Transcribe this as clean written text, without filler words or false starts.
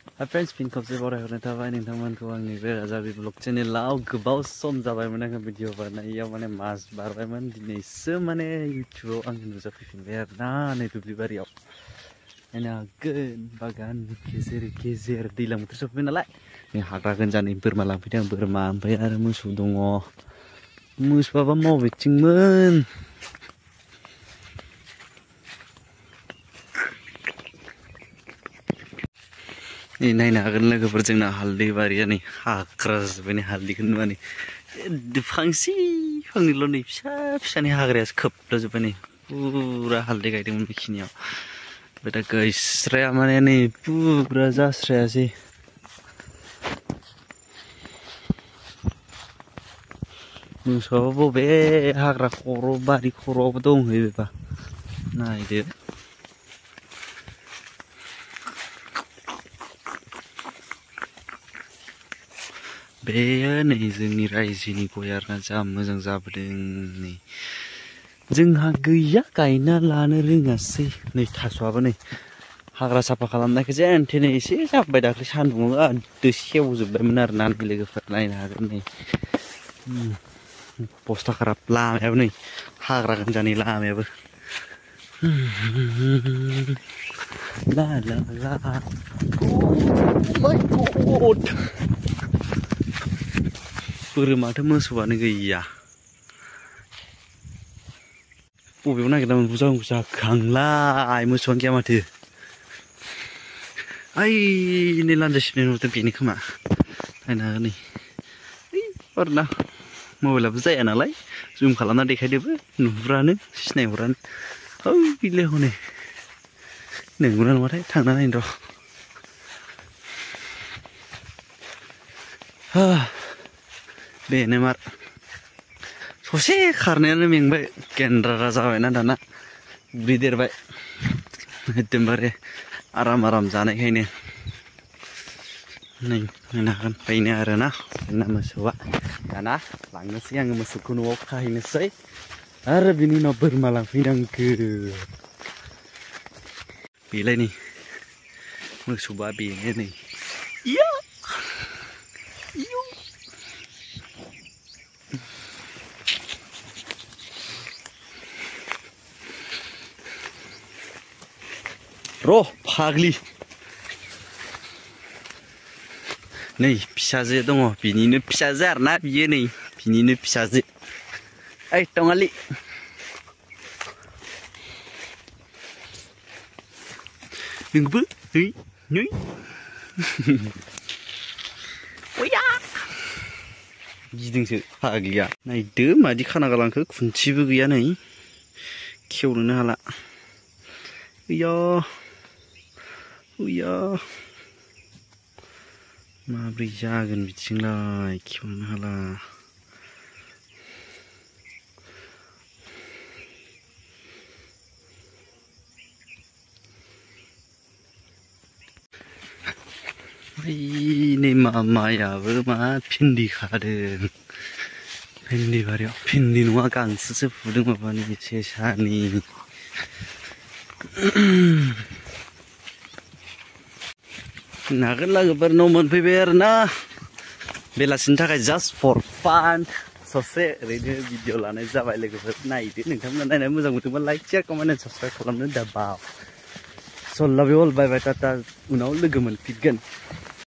friends फिन खेबसे बरायहरनाय थाबाय नोंथांमोनखौ आंनि बे राजाबि ब्लग चेनेलाव गोबाव सम जाबायमोन आङो भिडिअ बानायनायाव माने मास बारबायमोन दिनैसो माने इउटुबाव आं नुजाफैफिनबाय आरोना नै दुब्लिबारियाव नायनो हागोन बागान गेजेर गेजेर दैज्लां बोथोर सफैबाय नालाय नै हाग्रा गोनजानि बोरमा लांफैदों आं बोरमा ओमफ्राय आरो मोसौ दङ मोसौआबा मबेथिंमोन नायनो हागोन लोगोफोर जोंना हालदै बारिया नै हाग्रा जाजोब्बाय नै हालदैखौ नुनानै फांसे फांनैल' नै फिसा फिसानि हाग्रायासो खोबलाजोब्बाय नै पुरा हालदै गायदोंमोन बेखिनियाव ओमफ्राय दा गैस्राया माने नै पुरा जास्रायासै मोसौआबो बबे हाग्रा खर' बारि खर'आवबो दंहैयो बेबा नायदो बेयो नै जोंनि रायजोनि गय आरोना जा मोजां जाबोदों नै जोंहा गैया गायना लानो रोङासै नै थास'आबो नै हाग्रा साफा खालामनायखौ जेन थेन एसे जाबाय दाख्लै सान्दुङाव आदो सेवजोबबायमोन आरोना लोगोफोर नायनो हागोन नै बस्था खाराब लामायाबो नै हाग्रा गोनजानि लामायाबो ला ला ला माय गड बोरमाथो मोसौआनो गैया बबेयाव नागिरना मोनबोजांगौ जाखांलाय मोसौआनो गैया माथो ओइ नै लान्जाय सिबनाय नुदों बेनो खोमा नायनो हागोन नै आरोना मबाइलाबो जाया नालाय जुम खालामना देखायदोबो नुहुरानो सिनायहरानो ओइ गैला हनै नंगौना नङाथाय थांना नायनो र' बेनो मार ससे खारनायानो मेंबाय गेन्द्रा जाबायना दाना बुरि देरबाय एकदमबारे आराम आराम जानायखायनो नै नायनो हागोन बेनो आरोना जोंना मोसौआ दाना लांनोसै आङो मोसौखौ न'आव खाहैनोसै आरो बिनि उनाव बोरमा लांफैनांगौ बेलाय नै मोसौआ बेनो नै र' फाग्लि नै फिसाजो दङ बिनिनो फिसाजो आरोना बियो नै बिनिनो फिसाजो ओइ टङालि नोंबो नै नै अया गिदोंसो फाग्लिया नायदो मादि खाना गालांखो खुन्थिबो गैया नै खेवनोनो हाला अया अया माब्रै जागोन बिथिंलाय खेवनो हाला नै मामायाबो मा भिन्दि खादों भिन्दि बारियाव भिन्दि नङा गांसोसो फुदों माबानि सेसानि नागोन लोगोफोर न' मोनफैबाय आरोना बेलासिनि थाखाय जास्ट फर फान ससे ओरैनो भिडिअ लानाय जाबाय लोगोफोर नायदो नोंथांमोना नायनानै मोजां मोनदोंबा like share comment and subscribe खालामनो दाबाव स' लाभ इउ अल बाय बाय टाटा उनाव लोगो मोनफिनगोन